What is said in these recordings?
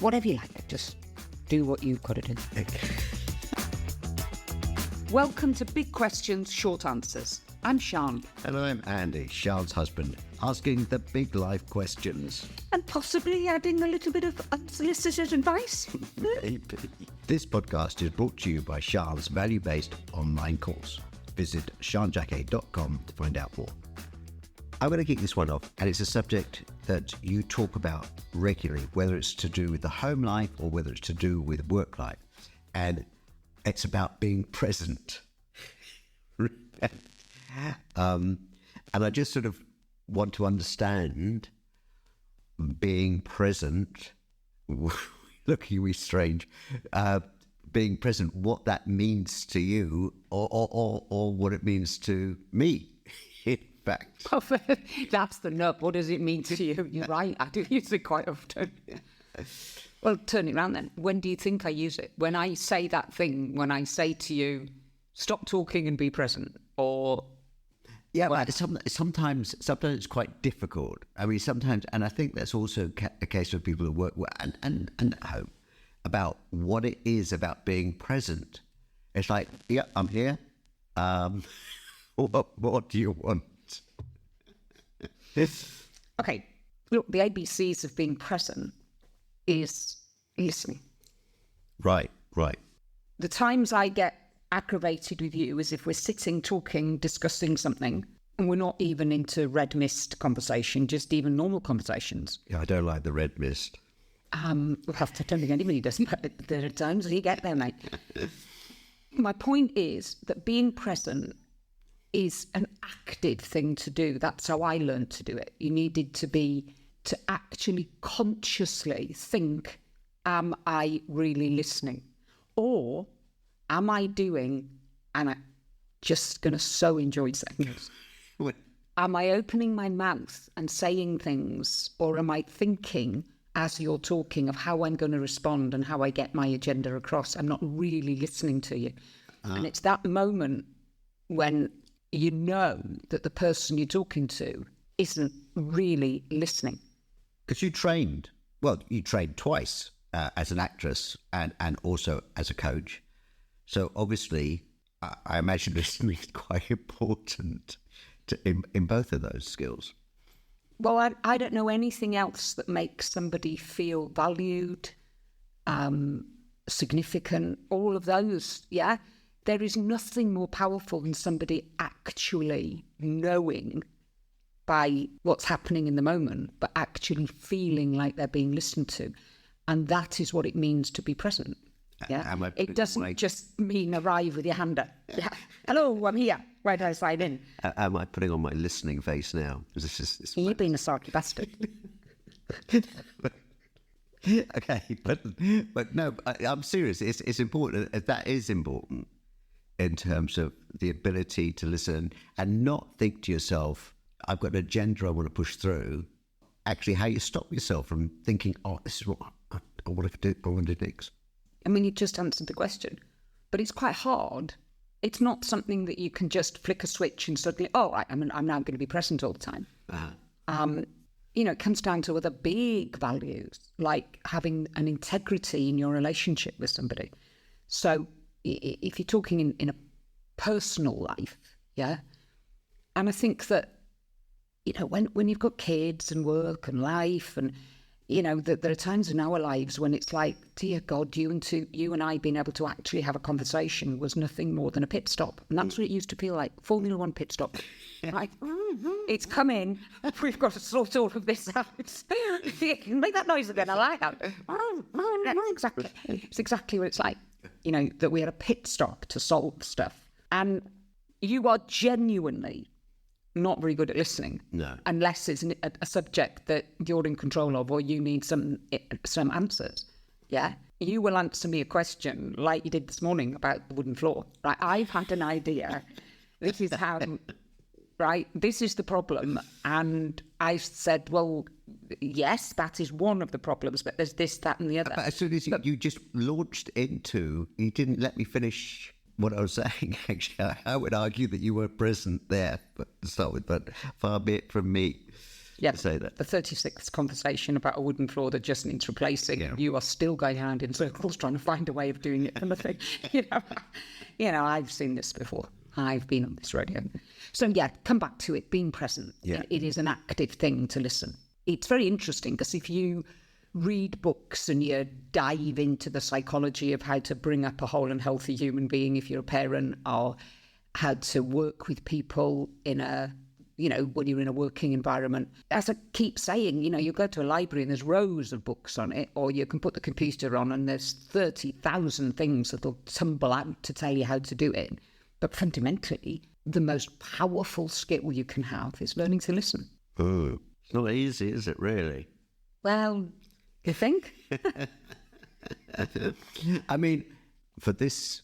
whatever you like. Just do what you've got to do. Welcome to Big Questions, Short Answers. I'm Sian. And I'm Andy, Sian's husband, asking the big life questions. And possibly adding a little bit of unsolicited advice. Maybe. This podcast is brought to you by Sian's value-based online course. Visit sianjacquet.com to find out more. I'm going to kick this one off, and it's a subject that you talk about regularly, whether it's to do with the home life or whether it's to do with work life. And it's about being present. And I just sort of want to understand being present, looking really strange, being present, what that means to you or what it means to me, in fact. Oh, that's the nub. What does it mean to you? You're right. I do use it quite often. Well, turn it around then. When do you think I use it? When I say that thing, when I say to you, stop talking and be present, or... Yeah, well, sometimes it's quite difficult. I mean, sometimes, and I think that's also a case of people who work and at home, about what it is about being present. It's like, yeah, I'm here. What do you want? Okay, look, the ABCs of being present is listening. Right. The times I get aggravated with you is if we're sitting, talking, discussing something, and we're not even into red mist conversation, just even normal conversations. Yeah, I don't like the red mist. Well, I don't think anybody does, but there are times you get there, mate. My point is that being present is an active thing to do. That's how I learned to do it. You needed to actually consciously think, am I really listening? Or am I doing, and I'm just going to so enjoy saying this, am I opening my mouth and saying things, or am I thinking as you're talking of how I'm going to respond and how I get my agenda across? I'm not really listening to you. And it's that moment when you know that the person you're talking to isn't really listening. Because you trained twice as an actress and also as a coach. So obviously, I imagine listening is quite important in both of those skills. Well, I don't know anything else that makes somebody feel valued, significant, all of those, yeah? There is nothing more powerful than somebody actually knowing by what's happening in the moment, but actually feeling like they're being listened to. And that is what it means to be present. Yeah, it doesn't just mean arrive with your hand up. Yeah. Hello, I'm here. Where do I sign in? Am I putting on my listening face now? You've been a sarky bastard. Okay, but no, I'm serious. It's important. That is important in terms of the ability to listen and not think to yourself, I've got an agenda I want to push through. Actually, how you stop yourself from thinking, oh, this is what I want to do. I want to do next. I mean, you just answered the question, but it's quite hard. It's not something that you can just flick a switch and suddenly, I'm now going to be present all the time. It comes down to other big values, like having an integrity in your relationship with somebody. So if you're talking in a personal life, yeah, and I think that, when you've got kids and work and life and, that there are times in our lives when it's like, dear God, you and I being able to actually have a conversation was nothing more than a pit stop. And that's what it used to feel like, Formula One pit stop. Right? It's come in, we've got to sort all of this out. Make that noise again, I like that. Exactly. It's exactly what it's like, that we had a pit stop to solve stuff. And you are genuinely not very good at listening. No. Unless it's a subject that you're in control of or you need some answers. Yeah? You will answer me a question like you did this morning about the wooden floor. Right? I've had an idea. This is how... Right? This is the problem. And I said, well, yes, that is one of the problems, but there's this, that and the other. But as soon as you just launched into... You didn't let me finish... what I was saying, actually, I would argue that you were present there, to start with, but far be it from me to say that. The 36th conversation about a wooden floor that just needs replacing. Yeah. You are still going around in circles trying to find a way of doing it. And the thing, I've seen this before. I've been on this radio. So yeah, come back to it, being present. Yeah. It is an active thing to listen. It's very interesting because if you read books and you dive into the psychology of how to bring up a whole and healthy human being if you're a parent, or how to work with people in when you're in a working environment. As I keep saying, you go to a library and there's rows of books on it, or you can put the computer on and there's 30,000 things that'll tumble out to tell you how to do it. But fundamentally, the most powerful skill you can have is learning to listen. Oh, it's not easy, is it, really? Well, you think? I mean, for this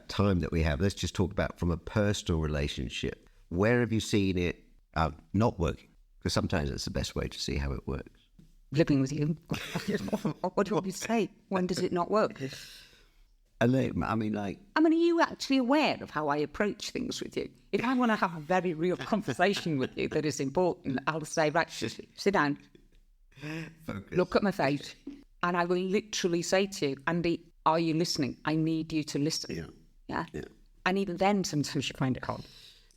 time that we have, let's just talk about from a personal relationship. Where have you seen it not working? Because sometimes it's the best way to see how it works. Living with you. What do you want me to say? When does it not work? Are you actually aware of how I approach things with you? If I want to have a very real conversation with you that is important, I'll say, right, sit down, focus, look at my face, and I will literally say to you, Andy, are you listening? I need you to listen. Yeah. And even then, sometimes you find it hard.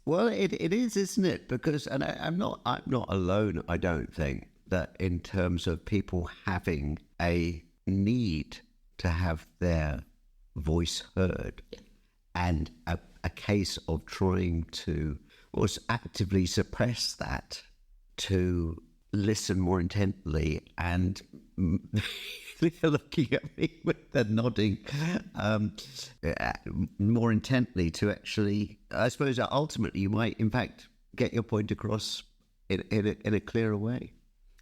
Well, it is, isn't it? Because, and I'm not alone, I don't think, that in terms of people having a need to have their voice heard, and a case of trying to actively suppress that, to listen more intently, and they're looking at me with the nodding more intently to actually, I suppose ultimately you might in fact get your point across in a clearer way.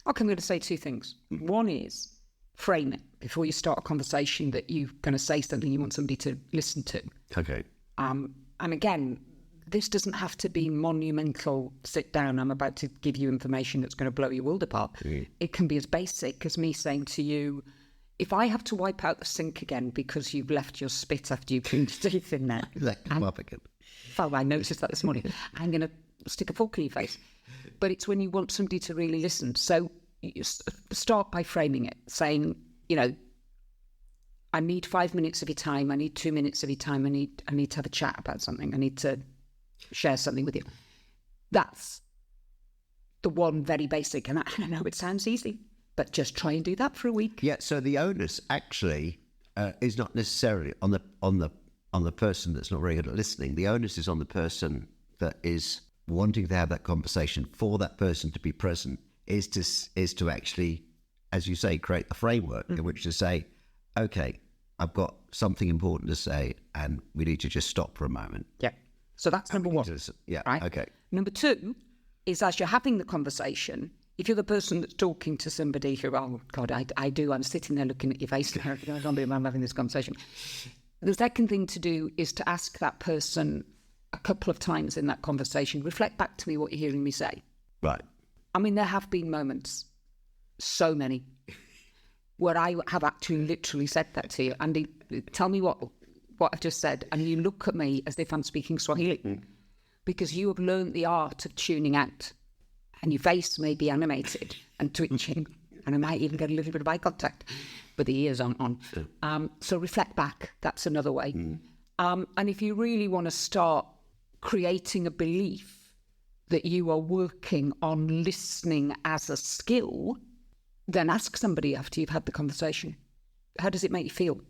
Okay, I'm going to say two things. One is frame it before you start a conversation that you're going to say something you want somebody to listen to. Okay. And again, this doesn't have to be monumental, sit down, I'm about to give you information that's going to blow your world apart. It can be as basic as me saying to you, if I have to wipe out the sink again because you've left your spit after you cleaned your teeth in there. That come up again. Oh, I noticed that this morning. I'm going to stick a fork in your face. But it's when you want somebody to really listen. So you start by framing it, saying, I need 5 minutes of your time. I need 2 minutes of your time. I need to have a chat about something. I need to share something with you. That's the one very basic. And I know it sounds easy, but just try and do that for a week. Yeah. So the onus actually is not necessarily on the person that's not very good at listening. The onus is on the person that is wanting to have that conversation, for that person to be present, is to actually, as you say, create the framework in which to say, okay, I've got something important to say and we need to just stop for a moment. Yeah. So that's number one. Yeah. Right? Okay. Number two is, as you're having the conversation, if you're the person that's talking to somebody who, oh God, I'm sitting there looking at your face, I don't believe I'm having this conversation. The second thing to do is to ask that person a couple of times in that conversation, reflect back to me what you're hearing me say. Right. I mean, there have been moments, so many, where I have actually literally said that to you, Andy, tell me what I've just said, and you look at me as if I'm speaking Swahili, because you have learned the art of tuning out, and your face may be animated and twitching, and I might even get a little bit of eye contact with the ears on. So reflect back, that's another way. And if you really want to start creating a belief that you are working on listening as a skill, then ask somebody after you've had the conversation, how does it make you feel?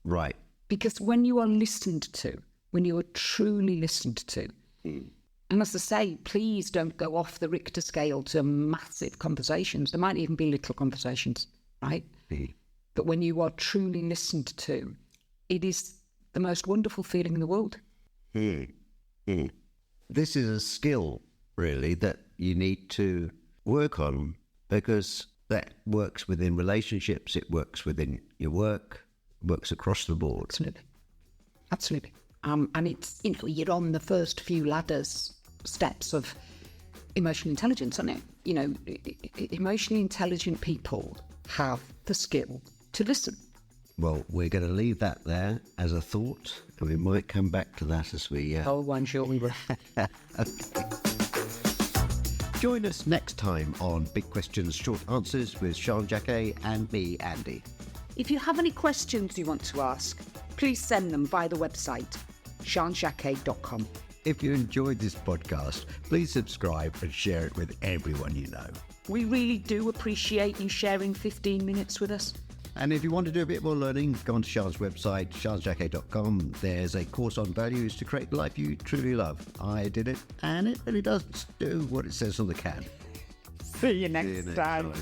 Right. Because when you are listened to, when you are truly listened to, and as I say, please don't go off the Richter scale to massive conversations. There might even be little conversations, right? But when you are truly listened to, it is the most wonderful feeling in the world. This is a skill, really, that you need to work on, because that works within relationships, it works within your work, works across the board. Absolutely. And it's, you're on the first few steps of emotional intelligence, aren't it? Emotionally intelligent people have the skill to listen. Well, we're going to leave that there as a thought, and we might come back to that as we... Oh, I'm sure we will. Join us next time on Big Questions, Short Answers with Sian Jacquet and me, Andy. If you have any questions you want to ask, please send them via the website, sianjacquet.com. If you enjoyed this podcast, please subscribe and share it with everyone you know. We really do appreciate you sharing 15 minutes with us. And if you want to do a bit more learning, go on to Sian's website, sianjacquet.com. There's a course on values to create the life you truly love. I did it, and it really does do what it says on the can. See you next time.